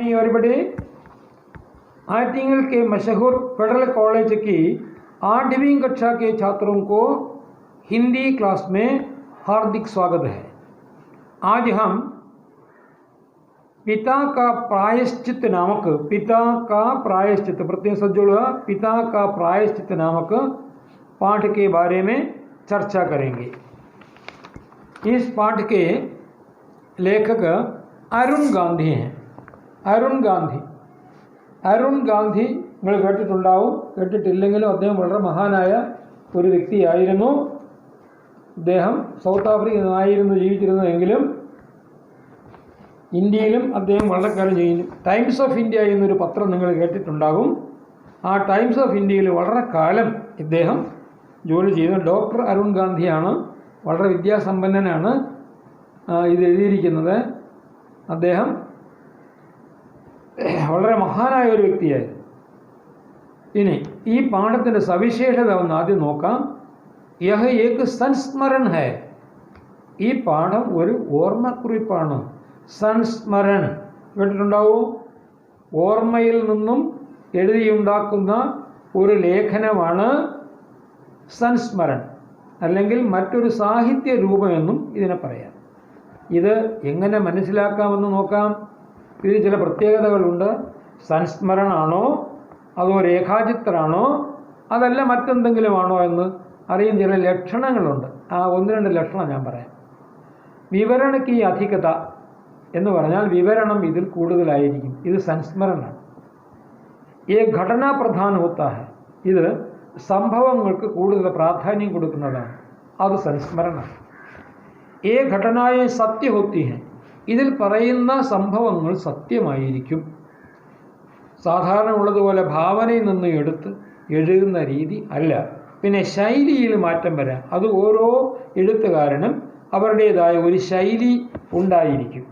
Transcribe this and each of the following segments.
Morning everybody. आटिंगल के मशहूर federal college की 8वीं कक्षा के छात्रों को हिंदी क्लास में हार्दिक स्वागत है। आज हम पिता का प्रायश्चित नामक पिता का प्रायश्चित नामक पाठ के बारे में चर्चा करेंगे। इस पाठ के लेखक अरुण गांधी हैं। അരുൺ ഗാന്ധി നിങ്ങൾ കേട്ടിട്ടുണ്ടാവും. കേട്ടിട്ടില്ലെങ്കിലും അദ്ദേഹം വളരെ മഹാനായ ഒരു വ്യക്തിയായിരുന്നു. അദ്ദേഹം സൗത്ത് ആഫ്രിക്കയിലായിരുന്നു ജീവിച്ചിരുന്നതെങ്കിലും ഇന്ത്യയിലും അദ്ദേഹം വളരെ കാലം ചെയ്യുന്നു. ടൈംസ് ഓഫ് ഇന്ത്യ എന്നൊരു പത്രം നിങ്ങൾ കേട്ടിട്ടുണ്ടാകും. ആ ടൈംസ് ഓഫ് ഇന്ത്യയിൽ വളരെ കാലം ഇദ്ദേഹം ജോലി ചെയ്തു. ഡോക്ടർ അരുൺ ഗാന്ധിയാണ്. വളരെ വിദ്യാസമ്പന്നനാണ്. ഇത് എഴുതിയിരിക്കുന്നത് അദ്ദേഹം വളരെ മഹാനായ ഒരു വ്യക്തിയായിരുന്നു. ഇനി ഈ പാഠത്തിൻ്റെ സവിശേഷത ഒന്ന് ആദ്യം നോക്കാം. യഹ ഏക് സംസ്മരൺ ഹൈ. ഈ പാഠം ഒരു ഓർമ്മക്കുറിപ്പാണ്. സംസ്മരൺ കേട്ടിട്ടുണ്ടാവും. ഓർമ്മയിൽ നിന്നും എഴുതിയുണ്ടാക്കുന്ന ഒരു ലേഖനമാണ് സംസ്മരൺ, അല്ലെങ്കിൽ മറ്റൊരു സാഹിത്യ രൂപമെന്നും ഇതിനെ പറയാം. ഇത് എങ്ങനെ മനസ്സിലാക്കാമെന്ന് നോക്കാം. ഇതിന് ചില പ്രത്യേകതകളുണ്ട്. സംസ്മരണാണോ അതോ രേഖാചിത്രാണോ അതല്ല മറ്റെന്തെങ്കിലും ആണോ എന്ന് അറിയുന്ന ചില ലക്ഷണങ്ങളുണ്ട്. ആ ഒന്ന് രണ്ട് ലക്ഷണം ഞാൻ പറയാം. വിവരണയ്ക്ക് ഈ അധികത എന്ന് പറഞ്ഞാൽ വിവരണം ഇതിൽ കൂടുതലായിരിക്കും. ഇത് സംസ്മരണമാണ്. ഈ ഘടനാ പ്രധാന ഹോത്താ ഹൈ. ഇത് സംഭവങ്ങൾക്ക് കൂടുതൽ പ്രാധാന്യം കൊടുക്കുന്നതാണ്. അത് സംസ്മരണമാണ്. ഈ ഘടനായെ സത്യ ഹോത്തി ഹൈ. ഇതിൽ പറയുന്ന സംഭവങ്ങൾ സത്യമായിരിക്കും. സാധാരണ ഉള്ളതുപോലെ ഭാവനയിൽ നിന്ന് എടുത്ത് എഴുതുന്ന രീതി അല്ല. പിന്നെ ശൈലിയിൽ മാറ്റം വരാം. അത് ഓരോ എഴുത്തുകാരനും അവരുടേതായ ഒരു ശൈലി ഉണ്ടായിരിക്കും.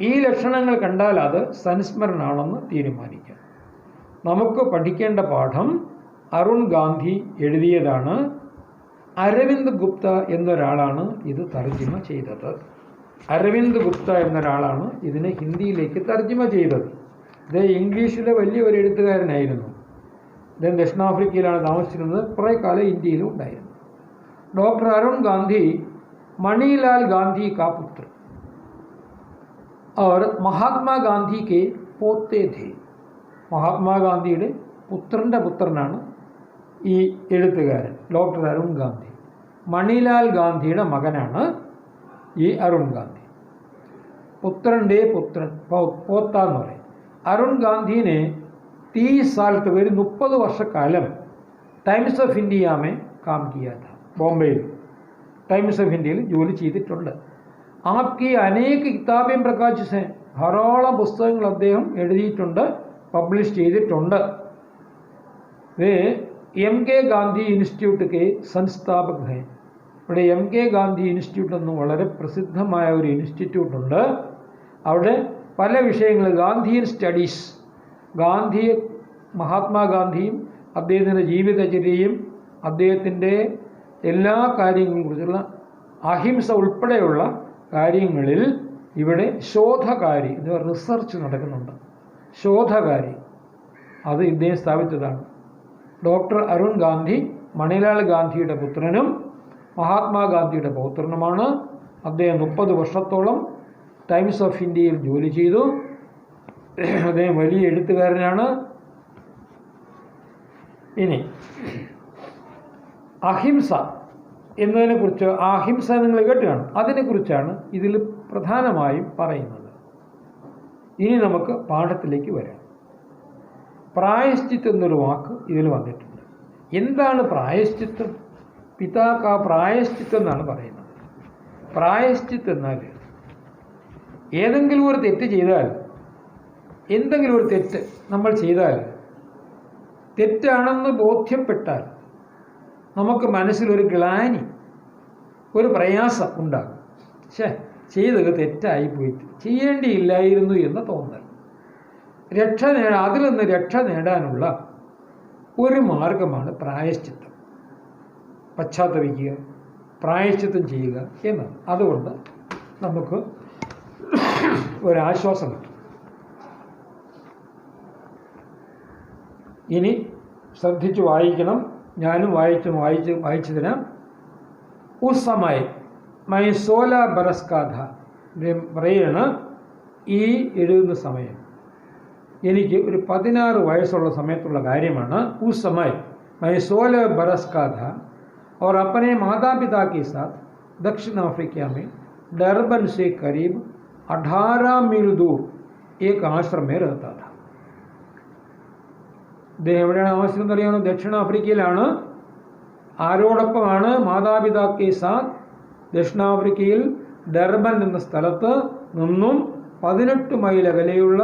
ഈ ലക്ഷണങ്ങൾ കണ്ടാൽ അത് സംസ്മരണാണെന്ന് തീരുമാനിക്കാം. നമുക്ക് പഠിക്കേണ്ട പാഠം അരുൺ ഗാന്ധി എഴുതിയതാണ്. അരവിന്ദ് ഗുപ്ത എന്നൊരാളാണ് ഇത് തർജ്ജിമ ചെയ്തത്. അരവിന്ദ് ഗുപ്ത എന്നൊരാളാണ് ഇതിനെ ഹിന്ദിയിലേക്ക് തർജ്ജിമ ചെയ്തത്. ഇത് ഇംഗ്ലീഷിലെ വലിയൊരു എഴുത്തുകാരനായിരുന്നു. അദ്ദേഹം ദക്ഷിണാഫ്രിക്കയിലാണ് താമസിച്ചിരുന്നത്. കുറേ കാലം ഇന്ത്യയിലും ഉണ്ടായിരുന്നു. ഡോക്ടർ അരുൺ ഗാന്ധി മണിലാൽ ഗാന്ധി കാ പുത്ര और महात्मा गांधी के पोते थे. മഹാത്മാഗാന്ധിയുടെ പുത്രൻ്റെ പുത്രനാണ് ഈ എഴുത്തുകാരൻ ഡോക്ടർ അരുൺ ഗാന്ധി. മണിലാൽ ഗാന്ധിയുടെ മകനാണ് ഈ അരുൺ ഗാന്ധി. പുത്രൻ്റെ പുത്രൻ പോത്ത എന്ന് പറയും. അരുൺ ഗാന്ധിനെ 30 साल तक 30 വർഷക്കാലം ടൈംസ് ഓഫ് ഇന്ത്യ में काम किया था. ബോംബെയിൽ ടൈംസ് ഓഫ് ഇന്ത്യയിൽ ജോലി ചെയ്തിട്ടുണ്ട്. ആപ്കി അനേക കിതാബേം പ്രകാശിച്ച് ധാരാളം പുസ്തകങ്ങൾ അദ്ദേഹം എഴുതിയിട്ടുണ്ട്, പബ്ലിഷ് ചെയ്തിട്ടുണ്ട്. MK ഗാന്ധി ഇൻസ്റ്റിറ്റ്യൂട്ട് കെ സംസ്ഥാപക് ഹൈ. ഇവിടെ MK ഗാന്ധി ഇൻസ്റ്റിറ്റ്യൂട്ട് എന്ന് വളരെ പ്രസിദ്ധമായ ഒരു ഇൻസ്റ്റിറ്റ്യൂട്ടുണ്ട്. അവിടെ പല വിഷയങ്ങൾ ഗാന്ധിയൻ സ്റ്റഡീസ്, മഹാത്മാഗാന്ധിയും അദ്ദേഹത്തിൻ്റെ ജീവിതചര്യയും അദ്ദേഹത്തിൻ്റെ എല്ലാ കാര്യങ്ങളെ കുറിച്ചുള്ള അഹിംസ ഉൾപ്പെടെയുള്ള കാര്യങ്ങളിൽ ഇവിടെ ശോധകാരി എന്ന് പറഞ്ഞ റിസർച്ച് നടക്കുന്നുണ്ട്. ശോധകാരി അത് ഇദ്ദേഹം സ്ഥാപിച്ചതാണ്. ഡോക്ടർ അരുൺ ഗാന്ധി മണിലാൽ ഗാന്ധിയുടെ പുത്രനും മഹാത്മാഗാന്ധിയുടെ പൗത്രനുമാണ്. അദ്ദേഹം 30 വർഷത്തോളം ടൈംസ് ഓഫ് ഇന്ത്യയിൽ ജോലി ചെയ്തു. അദ്ദേഹം വലിയ എഴുത്തുകാരനാണ്. ഇനി അഹിംസ എന്നതിനെക്കുറിച്ച്, അഹിംസ നിങ്ങൾ കേട്ടുകയാണ്, അതിനെക്കുറിച്ചാണ് ഇതിൽ പ്രധാനമായും പറയുന്നത്. ഇനി നമുക്ക് പാഠത്തിലേക്ക് വരാം. പ്രായശ്ചിത്തം എന്നൊരു വാക്ക് ഇതിൽ വന്നിട്ടുണ്ട്. എന്താണ് പ്രായശ്ചിത്തം? പിതാക്ക പ്രായശ്ചിത്തം എന്നാണ് പറയുന്നത്. പ്രായശ്ചിത്തം എന്നാൽ ഏതെങ്കിലും ഒരു തെറ്റ് ചെയ്താൽ, എന്തെങ്കിലും ഒരു തെറ്റ് നമ്മൾ ചെയ്താൽ, തെറ്റാണെന്ന് ബോധ്യപ്പെട്ടാൽ നമുക്ക് മനസ്സിലൊരു ഗ്ലാനി, ഒരു പ്രയാസം ഉണ്ടാകും. ചെയ്തത് തെറ്റായിപ്പോയി, ചെയ്യേണ്ടിയില്ലായിരുന്നു എന്ന തോന്നൽ. അതിൽ നിന്ന് രക്ഷ നേടാനുള്ള ഒരു മാർഗമാണ് പ്രായശ്ചിത്തം. പശ്ചാത്തപിക്കുക, പ്രായശ്ചിത്തം ചെയ്യുക എന്നാണ്. അതുകൊണ്ട് നമുക്ക് ഒരാശ്വാസം കിട്ടും. ഇനി ശ്രദ്ധിച്ച് വായിക്കണം. ഞാനും വായിച്ചു തരാം. ഉസ് സമയ മൈ 16 ബറസ് കാ ഥാ. പറയാണ്, ഈ എഴുതുന്ന സമയം എനിക്ക് ഒരു 16 വയസ്സുള്ള സമയത്തുള്ള കാര്യമാണ്. ഉസ് സമയ മൈ 16 बरस का था और अपने माता पिता के साथ दक्षिण अफ्रीका में डरबन से करीब 18 मील दूर एक आश्रम में रहता था. അദ്ദേഹം എവിടെയാണ് താമസിക്കുന്നത് അറിയാമോ? ദക്ഷിണാഫ്രിക്കയിലാണ്. ആരോടൊപ്പമാണ്? മാതാപിതാക്കെ സാത്ത് ദക്ഷിണാഫ്രിക്കയിൽ ഡർബൻ എന്ന സ്ഥലത്ത് നിന്നും 18 മൈൽ അകലെയുള്ള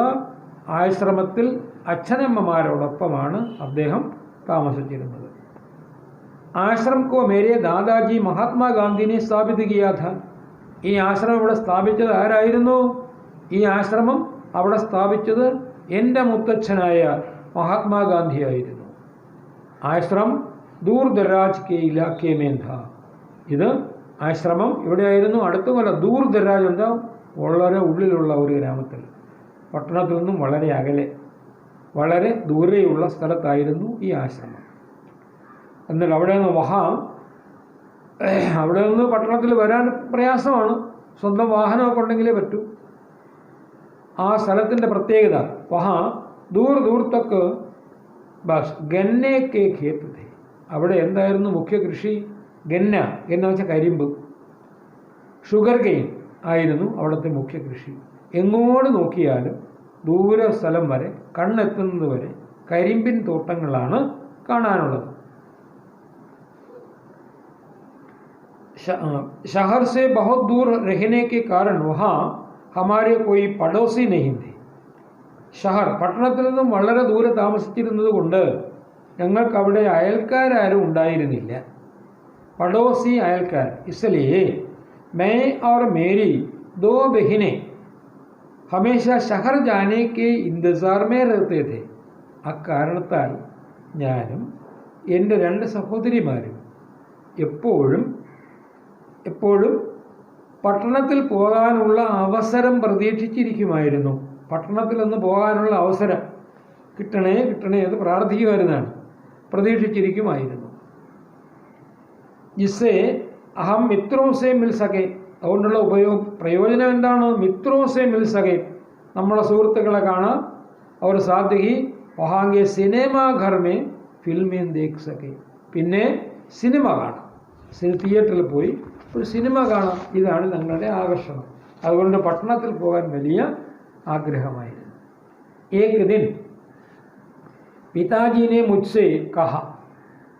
ആശ്രമത്തിൽ അച്ഛനമ്മമാരോടൊപ്പമാണ് അദ്ദേഹം താമസിച്ചിരുന്നത്. ആശ്രം കോ മേരെ ദാദാജി മഹാത്മാഗാന്ധിനെ സ്ഥാപിത് കിയാ ഥാ. ഈ ആശ്രമം ഇവിടെ സ്ഥാപിച്ചത് ആരായിരുന്നു? ഈ ആശ്രമം അവിടെ സ്ഥാപിച്ചത് എൻ്റെ മുത്തച്ഛനായ മഹാത്മാഗാന്ധിയായിരുന്നു. ആശ്രം ദൂർ ദരാജ് കെ ഇലാഖെ മേം ഥാ. ഇത് ആശ്രമം എവിടെയായിരുന്നു? അടുത്തുമല്ല, ദൂർ ദരാജ് എന്താ, വളരെ ഉള്ളിലുള്ള ഒരു ഗ്രാമത്തിൽ, പട്ടണത്തിൽ നിന്നും വളരെ അകലെ, വളരെ ദൂരെയുള്ള സ്ഥലത്തായിരുന്നു ഈ ആശ്രമം. എന്നാൽ അവിടെ നിന്ന് പട്ടണത്തിൽ വരാൻ പ്രയാസമാണ്. സ്വന്തം വാഹനമൊക്കെ ഉണ്ടെങ്കിലേ പറ്റൂ. ആ സ്ഥലത്തിൻ്റെ പ്രത്യേകത, വഹാ ദൂർ ദൂർ തക്ക് ബസ് ഗന്നെ കെ ഖേത്ത് ഥേ. അവിടെ എന്തായിരുന്നു മുഖ്യ കൃഷി? ഗന്ന എന്ന് വെച്ചാൽ കരിമ്പ്, ഷുഗർ കെയിൻ ആയിരുന്നു അവിടുത്തെ മുഖ്യ കൃഷി. എങ്ങോട്ട് നോക്കിയാലും ദൂരെ സ്ഥലം വരെ, കണ്ണെത്തുന്നത് വരെ കരിമ്പിൻ തോട്ടങ്ങളാണ് കാണാനുള്ളത്. शहर से बहुत दूर रहने के कारण वहाँ हमारे कोई पड़ोसी नहीं थे. ഷഹർ പട്ടണത്തിൽ നിന്നും വളരെ ദൂരെ താമസിച്ചിരുന്നത് കൊണ്ട് ഞങ്ങൾക്ക് അവിടെ അയൽക്കാരും ഉണ്ടായിരുന്നില്ല. പടോസി അയൽക്കാർ. इसलिए मैं और मेरी 2 बहनें हमेशा शहर जाने के इंतजार में रहते थे. അക്കാരണത്താൽ ഞാനും എൻ്റെ 2 സഹോദരിമാരും എപ്പോഴും പട്ടണത്തിൽ പോകാനുള്ള അവസരം പ്രതീക്ഷിച്ചിരിക്കുമായിരുന്നു. പട്ടണത്തിൽ നിന്ന് പോകാനുള്ള അവസരം കിട്ടണേ എന്ന് പ്രാർത്ഥിക്കുമായിരുന്നാണ്, പ്രതീക്ഷിച്ചിരിക്കുമായിരുന്നു. ജിസ്സേ അഹം മിത്രോസെ മിൽ സകെ. അതുകൊണ്ടുള്ള പ്രയോജനം എന്താണ്? മിത്രോസെ മിൽ സകെ, നമ്മളെ സുഹൃത്തുക്കളെ കാണാം. അവർ സാധ്യഹി വഹാങ്കെ സിനിമാ ഘർ മേ ഫിൽമേൻ ദേഖ് സകെ. പിന്നെ സിനിമ കാണാം, തിയേറ്ററിൽ പോയി ഒരു സിനിമ കാണാം. ഇതാണ് ഞങ്ങളുടെ ആകർഷണം. അതുകൊണ്ട് പട്ടണത്തിൽ പോകാൻ വലിയ ആഗ്രഹമായിരുന്നു. ഏക് ദിൻ പിതാജീനെ മുജ്സെ കഹ.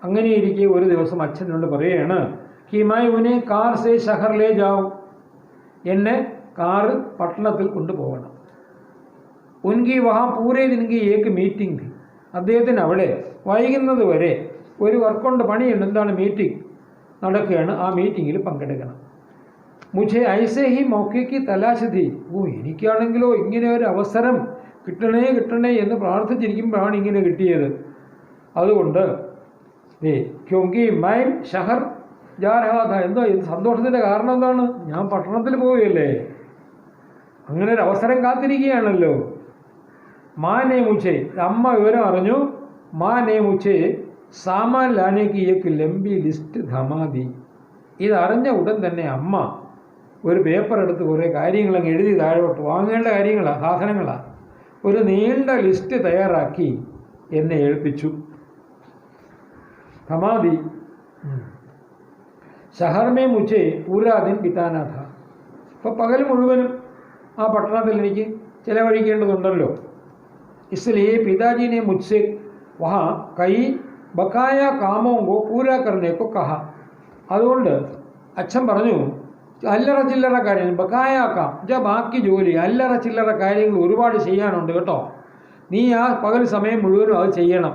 അങ്ങനെയിരിക്കെ ഒരു ദിവസം അച്ഛനോട് പറയുകയാണ്, कि मैं उन्हें कार से शहर ले जाऊं. എന്നെ കാറ് പട്ടണത്തിൽ കൊണ്ടുപോകണം. ഉൻകി വഹാ പൂരേ ദിൻകി ഏക്ക് മീറ്റിംഗ് थी. അദ്ദേഹത്തിന് അവിടെ വൈകുന്നത് വരെ ഒരു വർക്കുണ്ട്, പണിയുണ്ട്. എന്താണ്? മീറ്റിംഗ് നടക്കുകയാണ്. ആ മീറ്റിങ്ങിൽ പങ്കെടുക്കണം. മുझे ऐसे ही मौके की तलाश थी. എനിക്കാണെങ്കിലോ ഇങ്ങനെ ഒരു അവസരം കിട്ടണേ എന്ന് പ്രാർത്ഥിച്ചിരിക്കുമ്പോഴാണ് ഇങ്ങനെ കിട്ടിയത്. അതുകൊണ്ട് ക്യോങ്കി മൈ ഷഹർ ജാ രഹാ ഥാ. എന്തോ ഇത് സന്തോഷത്തിൻ്റെ കാരണം എന്താണ്? ഞാൻ പട്ടണത്തിൽ പോവുകയല്ലേ, അങ്ങനെ ഒരു അവസരം കാത്തിരിക്കുകയാണല്ലോ. മാനെ മുझे, അമ്മ വിവരം അറിഞ്ഞു. മാനെ മുझे സാമാൻ ലാനേക്ക് ഏക്ക് ലംബി ലിസ്റ്റ് ധമാതി. ഇതറിഞ്ഞ ഉടൻ തന്നെ അമ്മ ഒരു പേപ്പർ എടുത്ത് കുറേ കാര്യങ്ങളങ്ങ് എഴുതി താഴോട്ട്, വാങ്ങേണ്ട കാര്യങ്ങളാണ്, സാധനങ്ങളാണ്, ഒരു നീണ്ട ലിസ്റ്റ് തയ്യാറാക്കി എന്നെ ഏൽപ്പിച്ചു. ധമാതി ഷഹർ മേ മുझे പൂരാ ദിൻ ബിതാനാ ഥാ. അപ്പോൾ പകൽ മുഴുവനും ആ പട്ടണത്തിൽ എനിക്ക് ചിലവഴിക്കേണ്ടതുണ്ടല്ലോ. इसलिए पिताजी ने मुझसे वहाँ कई बकाया कामों को पूरा करने को कहा. അതുകൊണ്ട് അച്ഛൻ പറഞ്ഞു, അല്ലറ ചില്ലറ കാര്യങ്ങൾ, ബക്കായാക്കാം ബാക്കി ജോലി, അല്ലറ ചില്ലറ കാര്യങ്ങൾ ഒരുപാട് ചെയ്യാനുണ്ട് കേട്ടോ, നീ ആ പകൽ സമയം മുഴുവനും അത് ചെയ്യണം,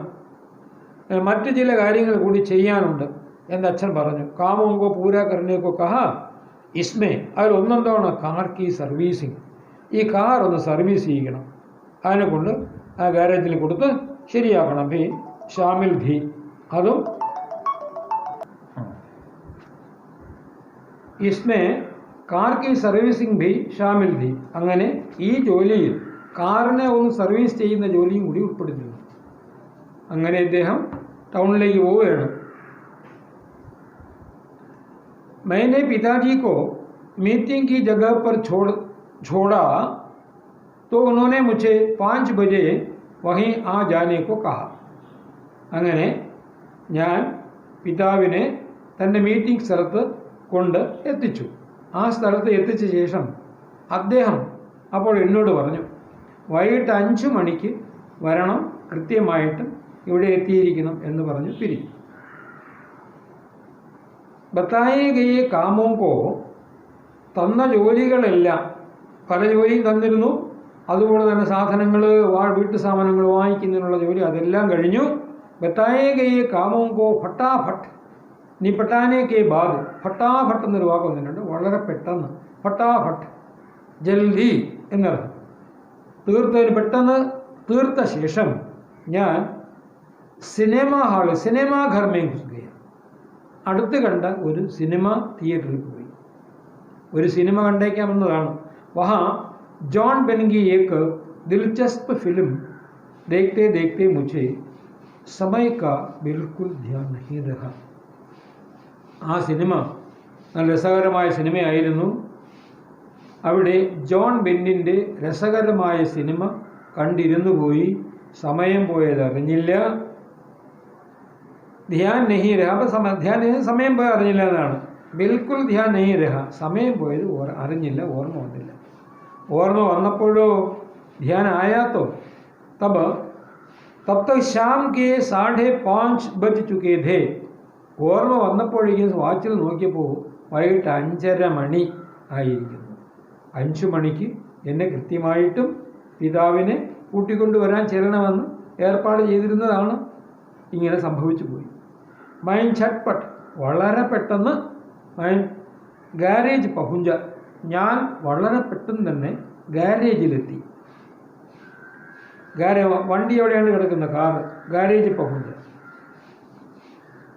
മറ്റു ചില കാര്യങ്ങൾ കൂടി ചെയ്യാനുണ്ട് എന്ന് അച്ഛൻ പറഞ്ഞു. കാമോങ്കോ പൂരാ കർണേക്കോ കഹ ഇസ്മേ. അതിലൊന്നെന്താണ്? കാർ കി സർവീസിങ്. ഈ കാർ ഒന്ന് സർവീസ് ചെയ്യണം, അതിനെക്കൊണ്ട് ആ ഗാരേജിൽ കൊടുത്ത് ശരിയാക്കണം. ഭീ ഷാമിൽ ധി, അതും ഇസ്മേ കാർ കി സർവീസിങ് ഭി ഷാമിൽ ധി. അങ്ങനെ ഈ ജോലിയിൽ കാറിനെ ഒന്ന് സർവീസ് ചെയ്യുന്ന ജോലിയും കൂടി ഉൾപ്പെടുത്തിയിരുന്നു. അങ്ങനെ ഇദ്ദേഹം ടൗണിലേക്ക് പോവുകയാണ്. मैंने पिताजी को मीटिंग की जगह पर छोड़ा तो उन्होंने मुझे 5 बजे वहीं आ जाने को कहा. അങ്ങനെ ഞാൻ പിതാവിനെ തൻ്റെ മീറ്റിംഗ് സ്ഥലത്ത് കൊണ്ട് എത്തിച്ചു. ആ സ്ഥലത്ത് എത്തിച്ച ശേഷം അദ്ദേഹം അപ്പോൾ എന്നോട് പറഞ്ഞു, വൈകിട്ട് 5 മണിക്ക് വരണം, കൃത്യമായിട്ടും ഇവിടെ എത്തിയിരിക്കണം എന്ന് പറഞ്ഞു പിരിഞ്ഞു. बताए गए कामों को തന്ന ജോലികളെല്ലാം, പല ജോലിയും തന്നിരുന്നു, അതുപോലെ തന്നെ സാധനങ്ങൾ, വീട്ടു സാധനങ്ങൾ വാങ്ങിക്കുന്നതിനുള്ള ജോലി അതെല്ലാം കഴിഞ്ഞു. बताए गए कामों को फटाफट നിപട്ടാനെ കെ ബാദ്, ഫട്ടാഫട്ട് എന്നൊരു വാക്ക് വന്നിട്ടുണ്ട്, വളരെ പെട്ടെന്ന്, ഫട്ടാഫട്ട് ജൽദി എന്നർത്ഥം. തീർത്തതിന് പെട്ടെന്ന് തീർത്ത ശേഷം ഞാൻ സിനിമാ ഹാൾ, സിനിമാ ഘർ മേ ഘുസ് ഗയ, അടുത്ത് കണ്ട ഒരു സിനിമ തിയേറ്ററിൽ പോയി. ഒരു സിനിമ കണ്ടേക്കാമെന്നതാണ്. വഹാ ജോൺ ബെൻഗി ഏക്ക് ദിൽചസ്പ് ഫിലിം ദേഖ്തേ ദേഖ്തേ മുझे समय का बिल्कुल ध्यान नहीं रहा. ആ സിനിമ നല്ല രസകരമായ സിനിമയായിരുന്നു. അവിടെ ജോൺ ബെന്നിൻ്റെ രസകരമായ സിനിമ കണ്ടിരുന്നു പോയി, സമയം പോയത് അറിഞ്ഞില്ല. ധ്യാൻ നെഹി രഹ, അപ്പം സമയം പോയത് അറിഞ്ഞില്ല എന്നാണ്. ബിൽക്കുൽ ധ്യാൻ നെഹി രഹ, സമയം പോയത് അറിഞ്ഞില്ല, ഓർമ്മ വന്നില്ല. ഓർമ്മ വന്നപ്പോഴോ ധ്യാൻ ആയാത്തോ തബ് തക് ശാം കെ 5:30 ബജ് ചുക്കേ ഥേ. ഓർമ്മ വന്നപ്പോഴേക്കും വാച്ചിൽ നോക്കിയപ്പോൾ വൈകിട്ട് 5:30 മണി ആയിരിക്കുന്നു. 5 മണിക്ക് എന്നെ കൃത്യമായിട്ടും പിതാവിനെ കൂട്ടിക്കൊണ്ടുവരാൻ ചെല്ലണമെന്ന് ഏർപ്പാട് ചെയ്തിരുന്നതാണ്. ഇങ്ങനെ സംഭവിച്ചു പോയി. മൈൻ ഛട്പട്ട്, വളരെ പെട്ടെന്ന്, മൈൻ ഗാരേജ് പഹുഞ്ച, ഞാൻ വളരെ പെട്ടെന്ന് തന്നെ ഗാരേജിലെത്തി. വണ്ടി എവിടെയാണ് കിടക്കുന്നത്? കാർ. ഗാരേജ് പഹുഞ്ച.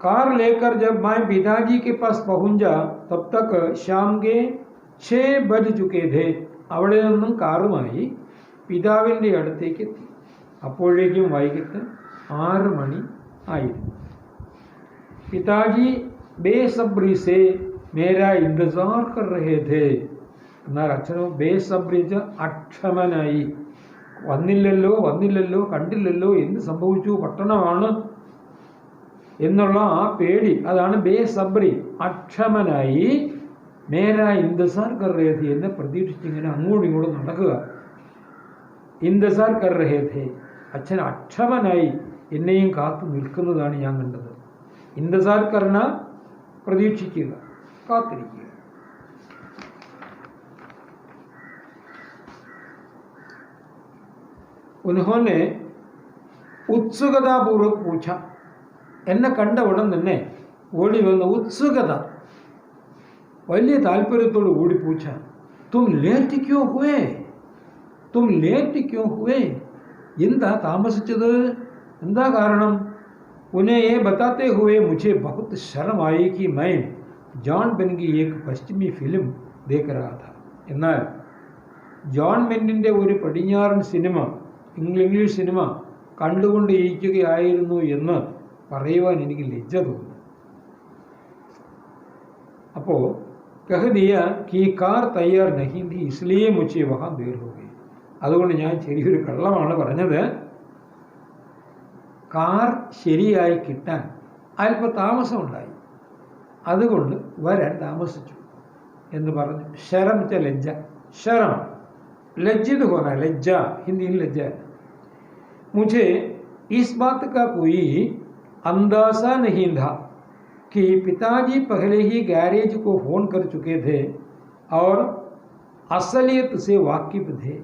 कार लेकर जब मैं पिताजी के पास पहुंचा तब तक शाम के 6 बज चुके थे. അവിടെ നിന്നും കാറുമായി പിതാവിൻ്റെ അടുത്തേക്ക് എത്തി. അപ്പോഴേക്കും വൈകിട്ട് 6 മണി ആയിരുന്നു. പിതാജി ബേസബ്രി സേ മേരാ ഇന്തസാർ കർ രഹേ ഥേ. എന്നാൽ അച്ഛനോ ബേസബ്രി അക്ഷമനായി, വന്നില്ലല്ലോ വന്നില്ലല്ലോ, കണ്ടില്ലല്ലോ, എന്ത് സംഭവിച്ചു, പട്ടണമാണ് എന്നുള്ള ആ പേടി, അതാണ് ബേസബ്രി, അക്ഷമനായി. മേരാ ഇന്തസാർ കർ രഹേ ഥേ, എന്നെ പ്രതീക്ഷിച്ചിങ്ങനെ അങ്ങോട്ടും ഇങ്ങോട്ടും നടക്കുക. ഇന്തസാർ കർ രഹേ ഥേ, അച്ഛൻ അക്ഷമനായി എന്നെയും കാത്തു നിൽക്കുന്നതാണ് ഞാൻ കണ്ടത്. ഇന്തസാർ കർണ, പ്രതീക്ഷിക്കുക, കാത്തിരിക്കുക. ഉൻഹോനെ ഉത്സുകതാപൂർവ്വം പൂച്ച, എന്നെ കണ്ട ഉടൻ തന്നെ ഓടി വന്ന ഉത്സുകത, വലിയ താല്പര്യത്തോട് ഓടി പൂച്ച. തും ലേറ്റ് ക്യോ ഹുവേ, തും ലേറ്റ് ക്യോ ഹുവേ, എന്താ താമസിച്ചത്, എന്താ കാരണം? उन्हें ये बताते हुए मुझे बहुत शर्म आई कि मैं जॉन बेन की एक पश्चिमी फिल्म देख रहा था. എന്നാൽ ജോൺ ബെന്നിൻ്റെ ഒരു പടിഞ്ഞാറൻ സിനിമ, ഇംഗ്ലീഷ് സിനിമ കണ്ടുകൊണ്ടിരിക്കുകയായിരുന്നു എന്ന് പറയുവാൻ എനിക്ക് ലജ്ജ തോന്നി. അപ്പോൾ കഹ് ദിയ കി കാർ തയ്യാർ നഹീ ഥി ഇസ്ലിയെ മുझे വഹാം ദേർ ഹോ ഗയി. അതുകൊണ്ട് ഞാൻ ചെറിയൊരു കള്ളമാണ് പറഞ്ഞത്. കാർ ശരിയായി കിട്ടാൻ അല്പം താമസമുണ്ടായി, അതുകൊണ്ട് വരാൻ താമസിച്ചു എന്ന് പറഞ്ഞു. ശരം വെച്ച ലജ്ജ, ശരം ലജ്ജിത് ഹോന, ലജ്ജ ഹിന്ദിയിൽ ലജ്ജ. मुझे इस बात का कोई अंदाजा नहीं था कि पिताजी पहले ही गैरेज को फ़ोन कर चुके थे और असलियत से वाकिफ थे.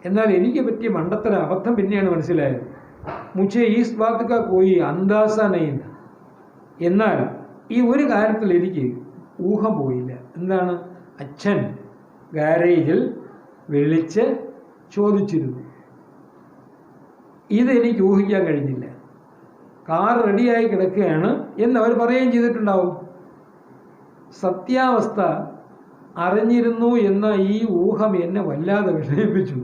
എന്നാൽ എനിക്ക് പറ്റിയ മണ്ടത്തര അബദ്ധം പിന്നെയാണ് മനസ്സിലായത്. മുझे इस बात का कोई अंदाजा नहीं था. എന്നാൽ ഈ ഒരു കാര്യത്തിൽ എനിക്ക് ഊഹം പോയില്ല. എന്താണ്? അച്ഛൻ ഗാരേജിൽ വിളിച്ച് ചോദിച്ചിരുന്നു. ഇതെനിക്ക് ഊഹിക്കാൻ കഴിഞ്ഞില്ല. കാർ റെഡിയായി കിടക്കുകയാണ് എന്നവർ പറയുകയും ചെയ്തിട്ടുണ്ടാവും. സത്യാവസ്ഥ അറിഞ്ഞിരുന്നു എന്ന ഈ ഊഹം എന്നെ വല്ലാതെ വിഷമിപ്പിച്ചു.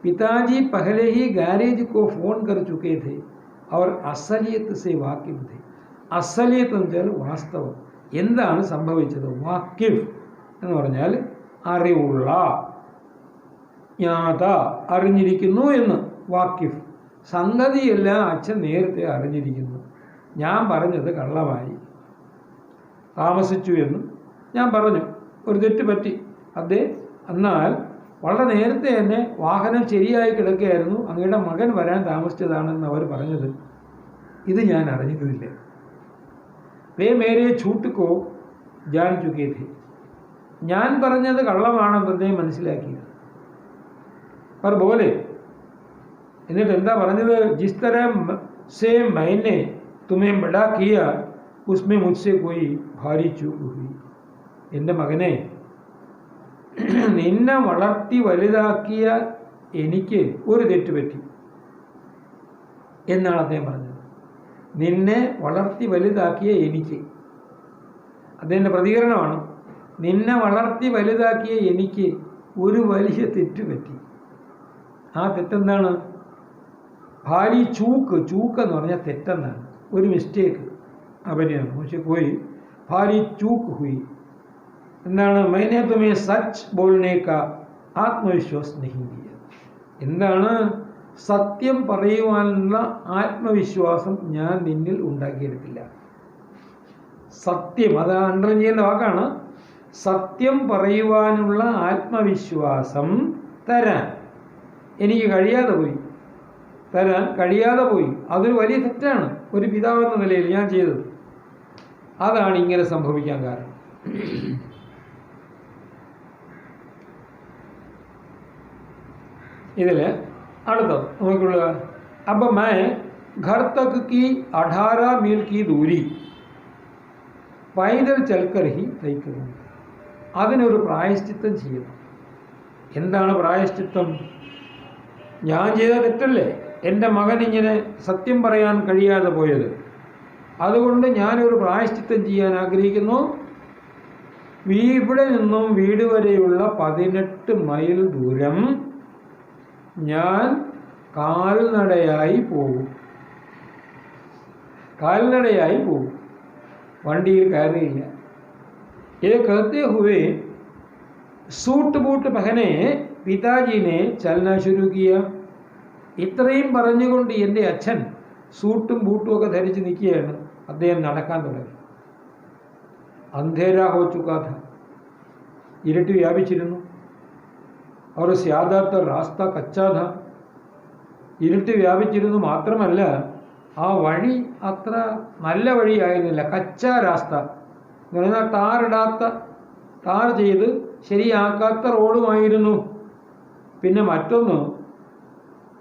പിതാജി പഹലെ ഹി ഗാരേജ് കോ ഫോൺ കർ ചുക്കേ ഥേ. അവർ അസലിയത്ത് സെ വാക്കിഫ് थे. അസലിയത്ത് എന്ന് വെച്ചാൽ വാസ്തവം. എന്താണ് സംഭവിച്ചത്? വാക്കിഫ് എന്ന് പറഞ്ഞാൽ അറിവുള്ള, ജ്ഞാത, അറിഞ്ഞിരിക്കുന്നു എന്ന്. വാക്കിഫ് സംഗതിയെല്ലാം അച്ഛൻ നേരത്തെ അറിഞ്ഞിരിക്കുന്നു. ഞാൻ പറഞ്ഞത് കള്ളമായി, താമസിച്ചു എന്ന് ഞാൻ പറഞ്ഞു, ഒരു തെറ്റ് പറ്റി. എന്നാൽ വളരെ നേരത്തെ തന്നെ വാഹനം ശരിയായി കിടക്കുകയായിരുന്നു, അങ്ങയുടെ മകൻ വരാൻ താമസിച്ചതാണെന്ന് അവർ പറഞ്ഞത്. ഇത് ഞാൻ അറിഞ്ഞിരുന്നില്ല. വേ മേരെ ഛൂട്ടുക്കോ ജാൻ ചുക്കേ थे. ഞാൻ പറഞ്ഞത് കള്ളമാണെന്ന് അദ്ദേഹം മനസ്സിലാക്കിയത്. पर बोले, എന്നിട്ട് എന്താ പറഞ്ഞത്? ജിസ് തരഹ സേ മൈനെ തുമേ ബഡാ കിയ ഉസ്മേ മുझसे कोई भारी चूक हुई. എൻ്റെ മകനെ, നിന്നെ വളർത്തി വലുതാക്കിയ എനിക്ക് ഒരു തെറ്റ് പറ്റി എന്നാണ് അദ്ദേഹം പറഞ്ഞത്. നിന്നെ വളർത്തി വലുതാക്കിയ എനിക്ക്, അദ്ദേഹത്തിൻ്റെ പ്രതികരണമാണ്, നിന്നെ വളർത്തി വലുതാക്കിയ എനിക്ക് ഒരു വലിയ തെറ്റ് പറ്റി. ആ തെറ്റെന്താണ്? ഭാരി ചൂക്ക്. ചൂക്ക് എന്ന് പറഞ്ഞാൽ തെറ്റെന്നാണ്, ഒരു മിസ്റ്റേക്ക്, അപര്യാദം. പക്ഷെ പോയി ഭാരി ചൂക്ക് ഹുയി എന്താണ്? മൈനെ തുമേ സച്ച് ബോൾനെ കാ ആത്മവിശ്വാസ് നഹീ ദിയ. എന്താണ്? സത്യം പറയുവാനുള്ള ആത്മവിശ്വാസം ഞാൻ നിന്നിൽ ഉണ്ടാക്കിയെടുത്തില്ല. സത്യം, അത് അണ്ടർലൈൻ ചെയ്യേണ്ട വാക്കാണ്. സത്യം പറയുവാനുള്ള ആത്മവിശ്വാസം തരാൻ എനിക്ക് കഴിയാതെ പോയി. അതൊരു വലിയ തെറ്റാണ് ഒരു പിതാവെന്ന നിലയിൽ ഞാൻ ചെയ്തത്. അതാണ് ഇങ്ങനെ സംഭവിക്കാൻ കാരണം. ഇതിൽ അടുത്തത് നോക്കിക്കൊള്ളുക. അപ്പം मैं घर तक की 18 मील की दूरी पैदल चलकर ही तय करूँगा. അതിനൊരു പ്രായശ്ചിത്തം ചെയ്യണം. എന്താണ് പ്രായശ്ചിത്തം? ഞാൻ ചെയ്ത തെറ്റല്ലേ എൻ്റെ മകൻ ഇങ്ങനെ സത്യം പറയാൻ കഴിയാതെ പോയത്. അതുകൊണ്ട് ഞാനൊരു പ്രായശ്ചിത്തം ചെയ്യാൻ ആഗ്രഹിക്കുന്നു. ഇവിടെ നിന്നും വീട് വരെയുള്ള 18 മൈൽ ദൂരം ഞാൻ കാൽനടയായി പോകും. വണ്ടിയിൽ കയറിയില്ല. ये कहते हुए सूट बूट पहने पिताजी ने चलना शुरू किया. ഇത്രയും പറഞ്ഞുകൊണ്ട് എൻ്റെ അച്ഛൻ സൂട്ടും ബൂട്ടും ഒക്കെ ധരിച്ച് നിൽക്കുകയാണ്. അദ്ദേഹം നടക്കാൻ തുടങ്ങി. അന്ധേര ഹോ ചുക്കാ ഥ. ഇരുട്ട് വ്യാപിച്ചിരുന്നു. और ज्यादातर रास्ता कच्चा था. ഇരുട്ട് വ്യാപിച്ചിരുന്നു. മാത്രമല്ല ആ വഴി അത്ര നല്ല വഴിയായിരുന്നില്ല. കച്ച രാസ്ത എന്ന് പറഞ്ഞാൽ ടാർ ചെയ്ത് ശരിയാക്കാത്ത റോഡുമായിരുന്നു. പിന്നെ മറ്റൊന്ന്,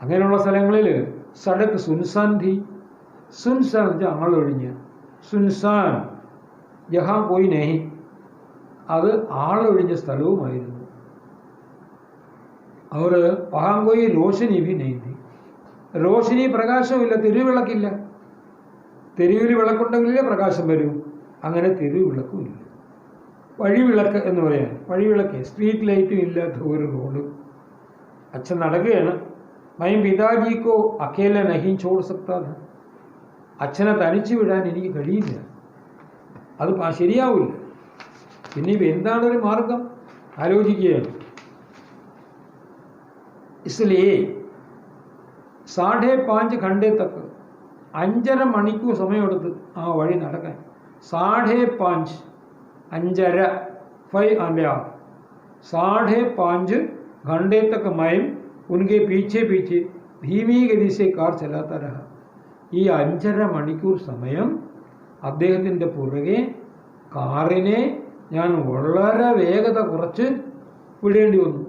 അങ്ങനെയുള്ള സ്ഥലങ്ങളിൽ സടക്ക് സുൻസാൻ ധി. സുൻസാൻ വെച്ചാൽ ആളൊഴിഞ്ഞ്. സുൻസാൻ ജഹാ പോയി നെഹി, അത് ആളൊഴിഞ്ഞ സ്ഥലവുമായിരുന്നു. അവർ വഹാം കോയി റോഷനി ഭി നെയ് ഥി. റോഷനി പ്രകാശമില്ല, തെരുവിളക്കില്ല. തെരുവിൽ വിളക്കുണ്ടെങ്കിലേ പ്രകാശം വരൂ. അങ്ങനെ തെരുവിളക്കുമില്ല. വഴിവിളക്ക് എന്ന് പറയാൻ, വഴിവിളക്ക്, സ്ട്രീറ്റ് ലൈറ്റും ഇല്ലാത്ത ഒരു റോഡ്. അച്ഛൻ നടക്കുകയാണ്. മൈ പിതാജിക്കോ അക്കേല നഹീ ചോട് സക്താ ഥ. അച്ഛനെ തനിച്ചു വിടാൻ എനിക്ക് കഴിയില്ല, അത് ശരിയാവില്ല. പിന്നെ ഇപ്പം എന്താണൊരു മാർഗം ആലോചിക്കുകയാണ്. इसलिए 5.5 घंटे तक 5.5 മണിക്കൂർ സമയമെടുത്ത് ആ വഴി നടക്കാൻ. 5.5 5.5 घंटे तक मैं उनके पीछे धीमी गति से कार चलाता रहा. ഈ 5.5 മണിക്കൂർ സമയം അദ്ദേഹത്തിൻ്റെ പുറകെ കാറിനെ ഞാൻ വളരെ വേഗത കുറച്ച് വിടേണ്ടി വന്നു.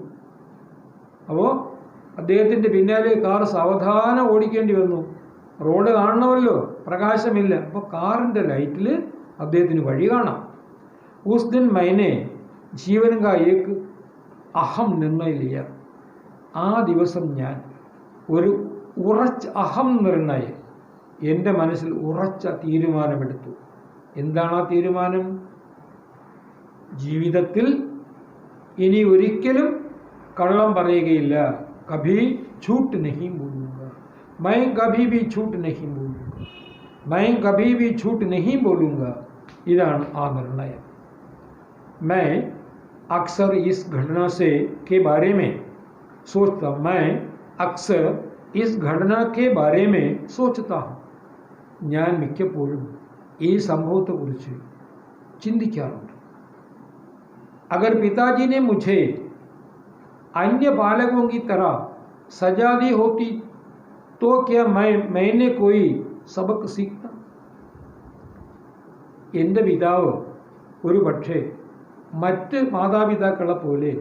അപ്പോൾ അദ്ദേഹത്തിൻ്റെ പിന്നാലെ കാർ സാവധാനം ഓടിക്കേണ്ടി വന്നു. റോഡ് കാണണമല്ലോ, പ്രകാശമില്ല. അപ്പോൾ കാറിൻ്റെ ലൈറ്റിൽ അദ്ദേഹത്തിന് വഴി കാണാം. ഉസ് ദിൻ മൈനെ ജീവൻ കാ ഏക് അഹം നിർണയ ലിയ. ആ ദിവസം ഞാൻ ഒരു ഉറച്ച അഹം നിർണയ, എൻ്റെ മനസ്സിൽ ഉറച്ച തീരുമാനമെടുത്തു. എന്താണ് ആ തീരുമാനം? ജീവിതത്തിൽ ഇനി ഒരിക്കലും കള്ളം പറയുകയില്ല. കഭി ഝൂട്ട് നഹീ ബോലൂംഗ. मैं कभी भी झूठ नहीं बोलूँगा, मैं कभी भी झूठ नहीं बोलूँगा इതാണ് ആ നിർണയം. मैं अक्सर इस घटना से के बारे में सोचता हूँ, मैं अक्सर इस घटना के बारे में सोचता हूँ. ഞാൻ മിക്കപ്പോഴും ഈ സംഭവത്തെക്കുറിച്ച് ചിന്തിക്കാറുണ്ട്. अगर पिताजी ने मुझे अन्य बालकों की तरह सजा दी होती तो क्या मैंने कोई सबक सीखता. എൻ്റെ പിതാവ് ഒരു പക്ഷേ മറ്റ് മാതാപിതാക്കളെ പോലെ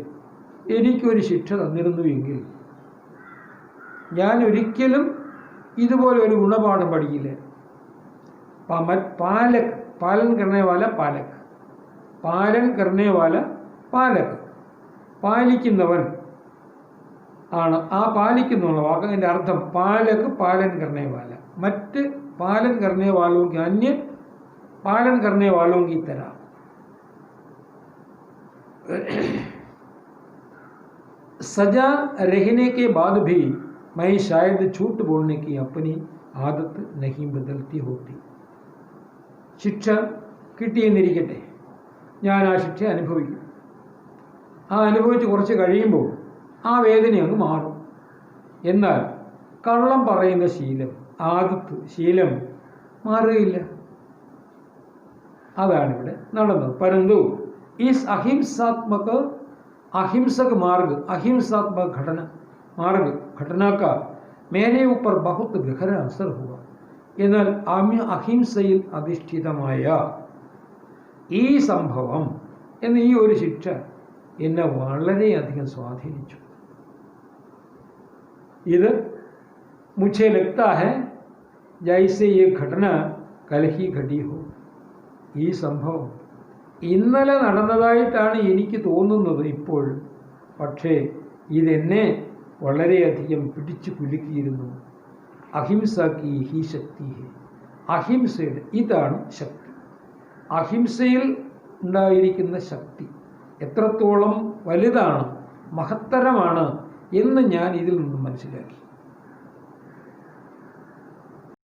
എനിക്കൊരു ശിക്ഷ തന്നിരുന്നുവെങ്കിൽ ഞാൻ ഒരിക്കലും ഇതുപോലെ ഒരു ഗുണപാഠം പഠിക്കില്ല. പാലക് പാലൻ करने वाला പാലക്, പാലൻ करने वाला പാലക്, പാലിക്കുന്നവൻ ആണ്. ആ പാലിക്കുന്നുള്ള വാക്ക് അതിൻ്റെ അർത്ഥം പാലക് പാലൻ करने वाला, മറ്റ് പാലൻ करने वालों की अन्य पालन करने वालों की तरह. सजा रहने के बाद भी मैं शायद झूठ बोलने की अपनी आदत नहीं बदलती होती. ശിക്ഷ കിട്ടിയെന്നിരിക്കട്ടെ, ഞാൻ ആ ശിക്ഷ അനുഭവിക്കും. ആ അനുഭവിച്ച് കുറച്ച് കഴിയുമ്പോൾ ആ വേദനയൊന്ന് മാറും. എന്നാൽ കള്ളം പറയുന്ന ശീലം, ആദത്ത്, ശീലം മാറുകയില്ല. अതാണ് ഇവിടെ നടന്നത്. परंतु इस अहिंसक मार्ग घटना का मेरे ऊपर बहुत गहरा असर हुआ. എന്നാൽ അഹിംസയിൽ അധിഷ്ഠിതമായ ഈ സംഭവം എന്ന ഈ ഒരു ശിക്ഷ എന്നെ വളരെയധികം സ്വാധീനിച്ചു. ഇത് मुझे लगता है जैसे ये घटना कल ही घटी हो. ഈ സംഭവം ഇന്നലെ നടന്നതായിട്ടാണ് എനിക്ക് തോന്നുന്നത് ഇപ്പോൾ. പക്ഷേ ഇതെന്നെ വളരെയധികം പിടിച്ചു കുലുക്കിയിരുന്നു. അഹിംസ കി ഹി ശക്തി ഹെ. അഹിംസയുടെ ഇതാണ് ശക്തി. അഹിംസയിൽ ഉണ്ടായിരിക്കുന്ന ശക്തി എത്രത്തോളം വലുതാണ്, മഹത്തരമാണ് എന്ന് ഞാൻ ഇതിൽ നിന്നും മനസ്സിലാക്കി.